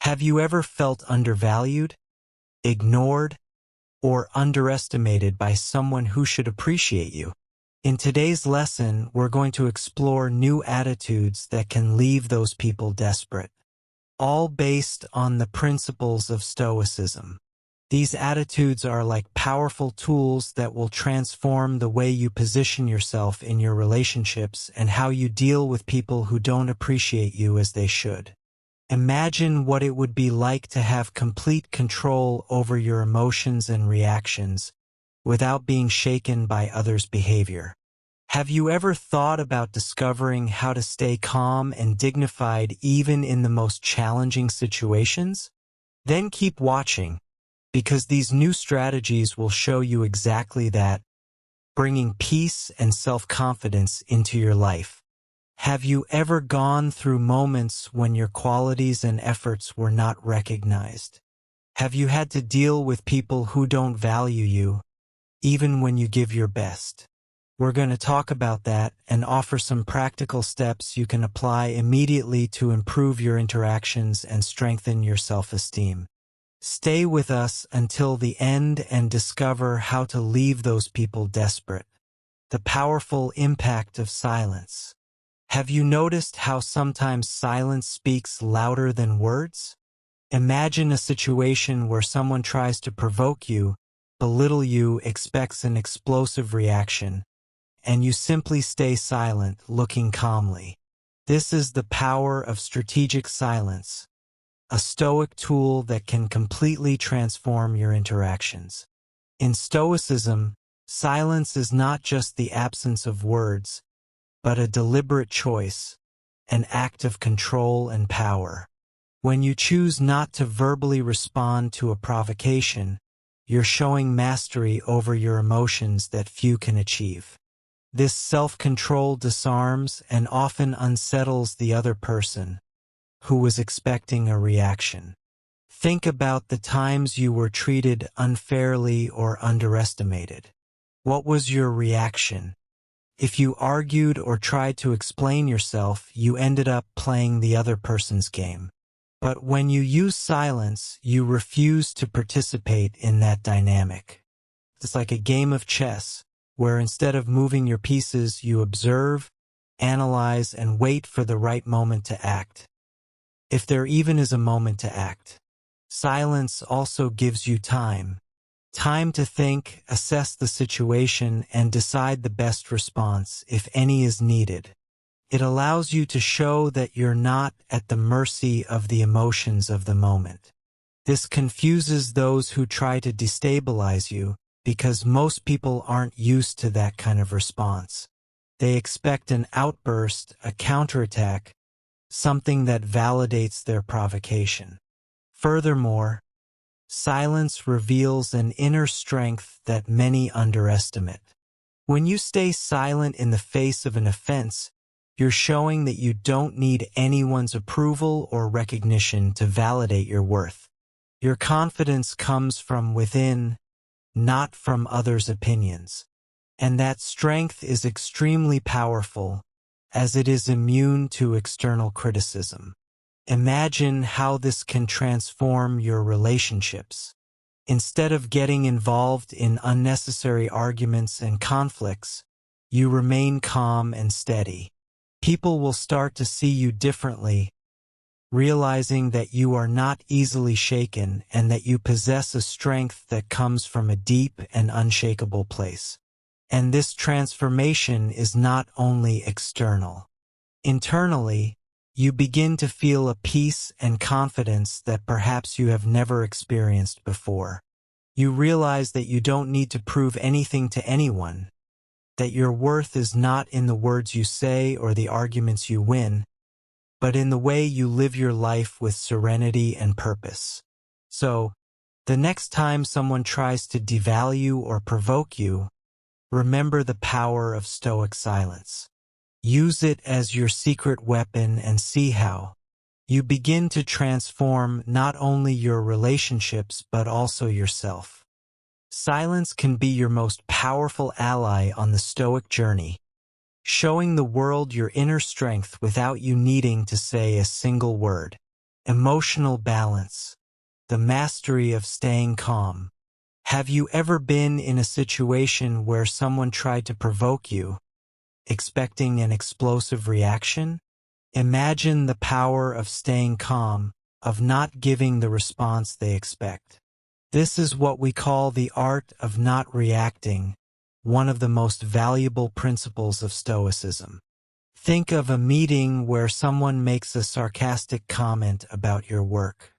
Have you ever felt undervalued, ignored, or underestimated by someone who should appreciate you? In today's lesson, we're going to explore new attitudes that can leave those people desperate, all based on the principles of Stoicism. These attitudes are like powerful tools that will transform the way you position yourself in your relationships and how you deal with people who don't appreciate you as they should. Imagine what it would be like to have complete control over your emotions and reactions without being shaken by others' behavior. Have you ever thought about discovering how to stay calm and dignified even in the most challenging situations? Then keep watching, because these new strategies will show you exactly that, bringing peace and self-confidence into your life. Have you ever gone through moments when your qualities and efforts were not recognized? Have you had to deal with people who don't value you, even when you give your best? We're going to talk about that and offer some practical steps you can apply immediately to improve your interactions and strengthen your self-esteem. Stay with us until the end and discover how to leave those people desperate. The powerful impact of silence. Have you noticed how sometimes silence speaks louder than words? Imagine a situation where someone tries to provoke you, belittle you, expects an explosive reaction, and you simply stay silent, looking calmly. This is the power of strategic silence, a Stoic tool that can completely transform your interactions. In Stoicism, silence is not just the absence of words, but a deliberate choice, an act of control and power. When you choose not to verbally respond to a provocation, you're showing mastery over your emotions that few can achieve. This self-control disarms and often unsettles the other person, who was expecting a reaction. Think about the times you were treated unfairly or underestimated. What was your reaction? If you argued or tried to explain yourself, you ended up playing the other person's game. But when you use silence, you refuse to participate in that dynamic. It's like a game of chess, where instead of moving your pieces, you observe, analyze, and wait for the right moment to act. If there even is a moment to act. Silence also gives you time. Time to think, assess the situation, and decide the best response, if any is needed. It allows you to show that you're not at the mercy of the emotions of the moment. This confuses those who try to destabilize you, because most people aren't used to that kind of response. They expect an outburst, a counterattack, something that validates their provocation. Furthermore, silence reveals an inner strength that many underestimate. When you stay silent in the face of an offense, you're showing that you don't need anyone's approval or recognition to validate your worth. Your confidence comes from within, not from others' opinions. And that strength is extremely powerful, as it is immune to external criticism. Imagine how this can transform your relationships. Instead of getting involved in unnecessary arguments and conflicts, you remain calm and steady. People will start to see you differently, realizing that you are not easily shaken and that you possess a strength that comes from a deep and unshakable place. And this transformation is not only external. Internally, you begin to feel a peace and confidence that perhaps you have never experienced before. You realize that you don't need to prove anything to anyone, that your worth is not in the words you say or the arguments you win, but in the way you live your life with serenity and purpose. So, the next time someone tries to devalue or provoke you, remember the power of Stoic silence. Use it as your secret weapon and see how you begin to transform not only your relationships but also yourself. Silence can be your most powerful ally on the Stoic journey, showing the world your inner strength without you needing to say a single word. Emotional balance, the mastery of staying calm. Have you ever been in a situation where someone tried to provoke you, expecting an explosive reaction? Imagine the power of staying calm, of not giving the response they expect. This is what we call the art of not reacting, one of the most valuable principles of Stoicism. Think of a meeting where someone makes a sarcastic comment about your work.